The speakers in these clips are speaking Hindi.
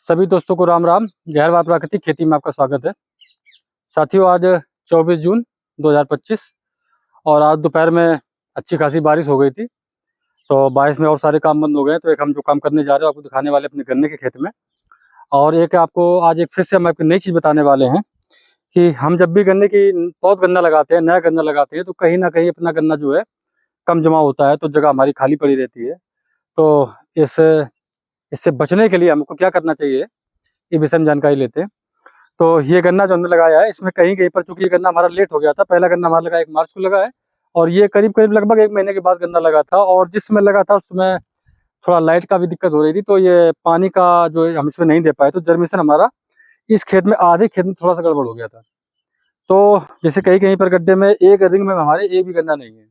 सभी दोस्तों को राम राम। जहरवार प्राकृतिक खेती में आपका स्वागत है। साथियों, आज 24 जून 2025 और आज दोपहर में अच्छी खासी बारिश हो गई थी। तो बारिश में और सारे काम बंद हो गए। तो एक हम जो काम करने जा रहे हैं आपको दिखाने वाले अपने गन्ने के खेत में। और एक आपको आज एक फिर से हम आपको नई चीज़ बताने वाले हैं कि हम जब भी गन्ने की पौध गन्ना लगाते हैं, नया गन्ना लगाते हैं, तो कहीं ना कहीं अपना गन्ना जो है कम जमा होता है, तो जगह हमारी खाली पड़ी रहती है। तो इससे बचने के लिए हमको क्या करना चाहिए, ये विषय में जानकारी लेते हैं। तो ये गन्ना जो हमने लगाया है, इसमें कहीं कहीं पर, चूंकि ये गन्ना हमारा लेट हो गया था, पहला गन्ना हमारा लगा 1 मार्च को लगा है और ये करीब करीब लगभग 1 महीने के बाद गन्ना लगा था। और जिस समय लगा था उसमें थोड़ा लाइट का भी दिक्कत हो रही थी, तो ये पानी का जो है हम इसमें नहीं दे पाए, तो जर्मिनेशन हमारा इस खेत में, आधे खेत में थोड़ा सा गड़बड़ हो गया था। तो जैसे कहीं कहीं पर गड्ढे में एक रिंग में हमारे एक भी गन्ना नहीं है।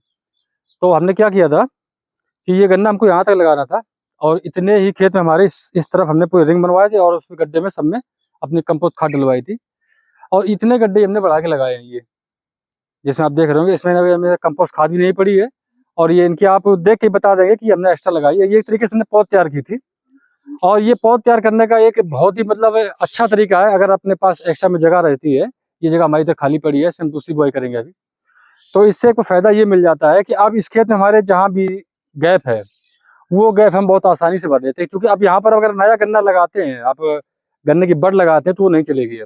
तो हमने क्या किया था कि ये गन्ना हमको यहाँ तक लगाना था और इतने ही खेत में हमारे इस तरफ हमने पूरे रिंग बनवाए थे और उसमें गड्ढे में सब में अपनी कंपोस्ट खाद डलवाई थी। और इतने गड्ढे हमने बढ़ा के लगाए हैं, ये जिसमें आप देख रहे होंगे, इसमें मेरा कंपोस्ट खाद भी नहीं पड़ी है। और ये इनकी आप देख के बता देंगे कि हमने एक्स्ट्रा लगाई है। ये एक तरीके से हमने पौध तैयार की थी। और ये पौध तैयार करने का एक बहुत ही अच्छा तरीका है। अगर अपने पास एक्स्ट्रा में जगह रहती है, ये जगह हमारी इधर खाली पड़ी है, हम दूसरी बुआई करेंगे अभी, तो इससे एक फायदा ये मिल जाता है कि अब इस खेत में हमारे जहाँ भी गैप है, वो गैप हम बहुत आसानी से भर देते हैं। क्योंकि अब यहाँ पर अगर नया गन्ना लगाते हैं, आप गन्ने की बड़ लगाते हैं, तो वो नहीं चलेगी।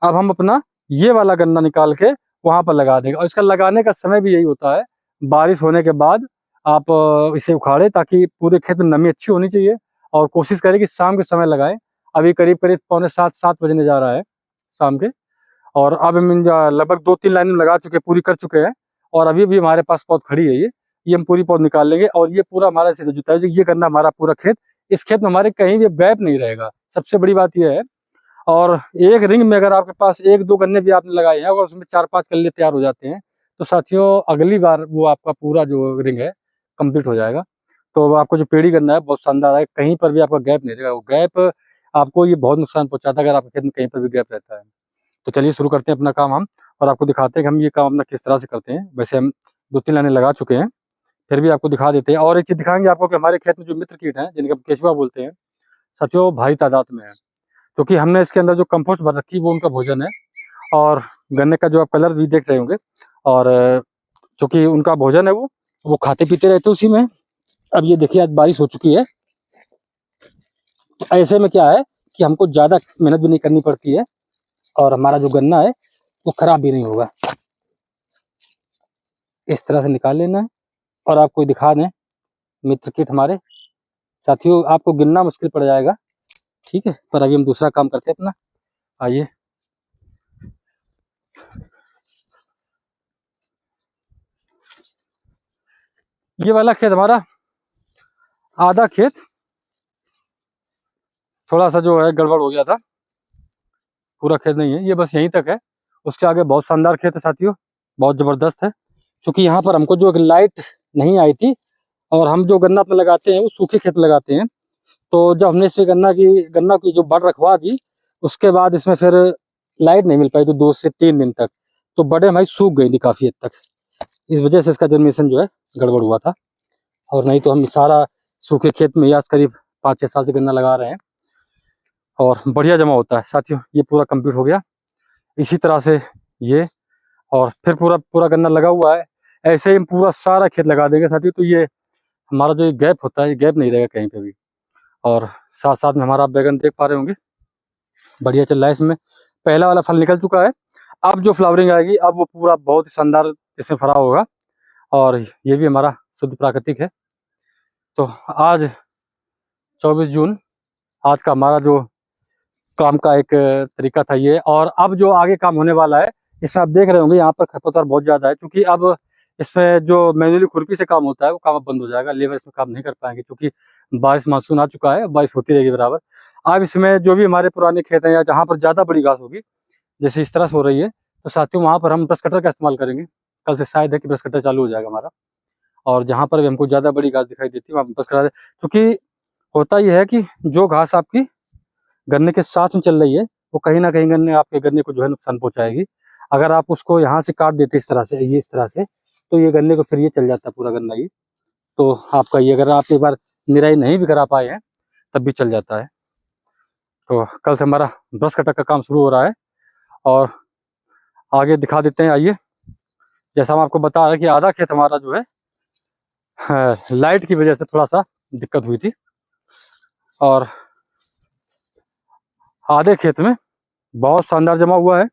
अब हम अपना ये वाला गन्ना निकाल के वहां पर लगा देंगे। और इसका लगाने का समय भी यही होता है, बारिश होने के बाद आप इसे उखाड़े, ताकि पूरे खेत में नमी अच्छी होनी चाहिए। और कोशिश करें कि शाम के समय लगाएं। अभी करीब करीब 6:45-7 बजने जा रहा है शाम के। और अब हम लगभग 2-3 लाइन लगा चुके, पूरी कर चुके हैं। और अभी भी हमारे पास पौध खड़ी है, ये हम पूरी पौध निकाल लेंगे। और ये पूरा हमारा सीधा जुता है, ये गन्ना हमारा पूरा खेत, इस खेत में हमारे कहीं भी गैप नहीं रहेगा। सबसे बड़ी बात यह है। और एक रिंग में अगर आपके पास 1-2 गन्ने भी आपने लगाए हैं, अगर उसमें 4-5 कल्ले तैयार हो जाते हैं, तो साथियों अगली बार वो आपका पूरा जो रिंग है कंप्लीट हो जाएगा। तो आपको जो पेड़ी गन्ना है बहुत शानदार है, कहीं पर भी आपका गैप नहीं रहेगा। वो गैप आपको ये बहुत नुकसान पहुंचाता है अगर आपके खेत में कहीं पर भी गैप रहता है। तो चलिए शुरू करते हैं अपना काम हम, और आपको दिखाते हैं कि हम ये काम अपना किस तरह से करते हैं। वैसे हम 2-3 लाइनें लगा चुके हैं, फिर भी आपको दिखा देते हैं। और एक चीज़ दिखाएंगे आपको कि हमारे खेत में जो मित्र कीट हैं, जिनके केचुआ बोलते हैं, साथियों भारी तादाद में है। क्योंकि हमने इसके अंदर जो कंपोस्ट भर रखी है वो उनका भोजन है। और गन्ने का जो आप कलर भी देख रहे होंगे, और क्योंकि उनका भोजन है, वो खाते पीते रहते हैं उसी में। अब ये देखिए, आज बारिश हो चुकी है, तो ऐसे में क्या है कि हमको ज़्यादा मेहनत भी नहीं करनी पड़ती है और हमारा जो गन्ना है वो खराब भी नहीं होगा। इस तरह से निकाल लेना है। और आपको दिखा दें मित्र कीट हमारे, साथियों आपको गिनना मुश्किल पड़ जाएगा, ठीक है। पर अभी हम दूसरा काम करते हैं अपना। आइए, ये वाला खेत हमारा, आधा खेत थोड़ा सा जो है गड़बड़ हो गया था, पूरा खेत नहीं है, ये बस यहीं तक है। उसके आगे बहुत शानदार खेत है साथियों, बहुत ज़बरदस्त है। क्योंकि यहाँ पर हमको जो एक लाइट नहीं आई थी, और हम जो गन्ना अपना लगाते हैं वो सूखे खेत में लगाते हैं। तो जब हमने इसमें गन्ना की जो बड़ रखवा दी, उसके बाद इसमें फिर लाइट नहीं मिल पाई, तो 2 से 3 दिन तक तो बड़े हमारी सूख गई थी काफ़ी हद तक। इस वजह से इसका जर्मिनेशन जो है गड़बड़ हुआ था। और नहीं तो हम सारा सूखे खेत में आज करीब 5-6 साल से गन्ना लगा रहे हैं और बढ़िया जमा होता है साथियों। ये पूरा कंप्लीट हो गया इसी तरह से ये, और फिर पूरा पूरा गन्ना लगा हुआ है। ऐसे ही हम पूरा सारा खेत लगा देंगे साथियों। तो ये हमारा जो गैप होता है, ये गैप नहीं रहेगा कहीं पे भी। और साथ साथ में हमारा बैगन देख पा रहे होंगे, बढ़िया चल रहा है। इसमें पहला वाला फल निकल चुका है, अब जो फ्लावरिंग आएगी अब वो पूरा बहुत ही शानदार इसमें फरा होगा। और ये भी हमारा शुद्ध प्राकृतिक है। तो आज 24 जून, आज का हमारा जो काम का एक तरीका था ये। और अब जो आगे काम होने वाला है, इसमें आप देख रहे होंगे यहाँ पर खरपतवार बहुत ज़्यादा है। क्योंकि अब इसमें जो मैनुअली खुरपी से काम होता है वो काम अब बंद हो जाएगा, लेबर इसमें काम नहीं कर पाएंगे। क्योंकि बारिश मानसून आ चुका है, बारिश होती रहेगी बराबर। अब इसमें जो भी हमारे पुराने खेत हैं या जहाँ पर ज़्यादा बड़ी घास होगी, जैसे इस तरह से हो रही है, तो साथियों वहाँ पर हम ब्रश कटर का इस्तेमाल करेंगे। कल से शायद है कि ब्रश कटर चालू हो जाएगा हमारा। और जहाँ पर भी हमको ज़्यादा बड़ी घास दिखाई देती है वहाँ ब्रश करा दे। क्योंकि होता यह है कि जो घास आपकी गन्ने के साथ में चल रही है, वो कहीं ना कहीं आपके गन्ने को जो है नुकसान पहुंचाएगी। अगर आप उसको यहाँ से काट देते इस तरह से, ये इस तरह से, तो ये गन्ने को फिर ये चल जाता है पूरा गन्ना ये। तो आपका ये, अगर आप एक बार निराई नहीं भी करा पाए हैं तब भी चल जाता है। तो कल से हमारा ब्रश कटर का काम शुरू हो रहा है और आगे दिखा देते हैं। आइए, जैसा हम आपको बता रहे कि आधा खेत हमारा जो है लाइट की वजह से थोड़ा सा दिक्कत हुई थी और आधे खेत में बहुत शानदार जमा हुआ है।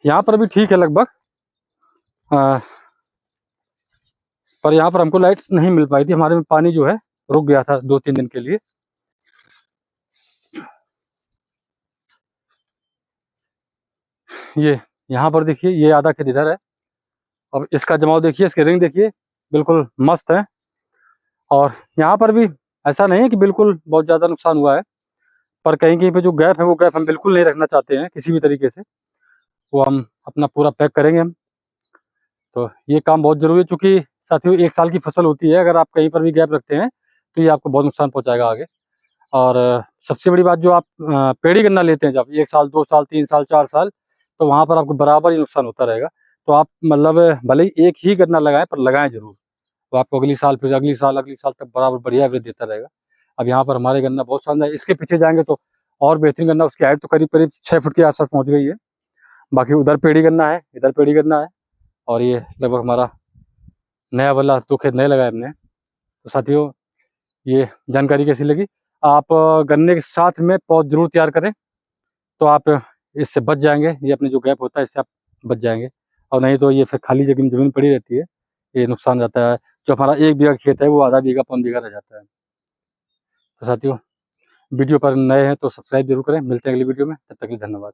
यहाँ पर भी ठीक है लगभग, पर यहाँ पर हमको लाइट नहीं मिल पाई थी। हमारे में पानी जो है रुक गया था 2-3 दिन के लिए। ये यहाँ पर देखिए, ये आधा खेत इधर है और इसका जमाव देखिए, इसके रिंग देखिए, बिल्कुल मस्त है। और यहाँ पर भी ऐसा नहीं है कि बिल्कुल बहुत ज़्यादा नुकसान हुआ है, पर कहीं कहीं पे जो गैप है वो गैप हम बिल्कुल नहीं रखना चाहते हैं किसी भी तरीके से। वो हम अपना पूरा पैक करेंगे हम। तो ये काम बहुत ज़रूरी है, चूँकि साथियों 1 साल की फसल होती है। अगर आप कहीं पर भी गैप रखते हैं तो ये आपको बहुत नुकसान पहुँचाएगा आगे। और सबसे बड़ी बात, जो आप पेड़ी गन्ना लेते हैं जब 1 साल, 2 साल, 3 साल, 4 साल, तो वहाँ पर आपको बराबर ही नुकसान होता रहेगा। तो आप मतलब भले ही एक ही गन्ना लगाएं, पर लगाएं जरूर, तो आपको अगली साल, फिर अगली साल तक बराबर बढ़िया एवरेज देता रहेगा। अब यहाँ पर हमारे गन्ना बहुत शानदार है। इसके पीछे जाएंगे तो और बेहतरीन गन्ना, उसकी हाइट तो करीब करीब 6 फुट के आसपास पहुँच गई है। बाकी उधर पेड़ी गन्ना है, इधर पेड़ी गन्ना है, और ये लगभग हमारा नया वाला 2 खेत नए लगाए हमने। तो साथियों, ये जानकारी कैसी लगी? आप गन्ने के साथ में पौध जरूर तैयार करें, तो आप इससे बच जाएंगे। ये अपने जो गैप होता है इससे आप बच जाएंगे, और नहीं तो ये फिर खाली जमीन पड़ी रहती है, ये नुकसान जाता है। जो हमारा 1 बीघा खेत है वो आधा बीघा, पौन बीघा रह जाता है। तो साथियों, वीडियो पर नए हैं तो सब्सक्राइब जरूर करें। मिलते हैं अगली वीडियो में, तब तक के लिए धन्यवाद।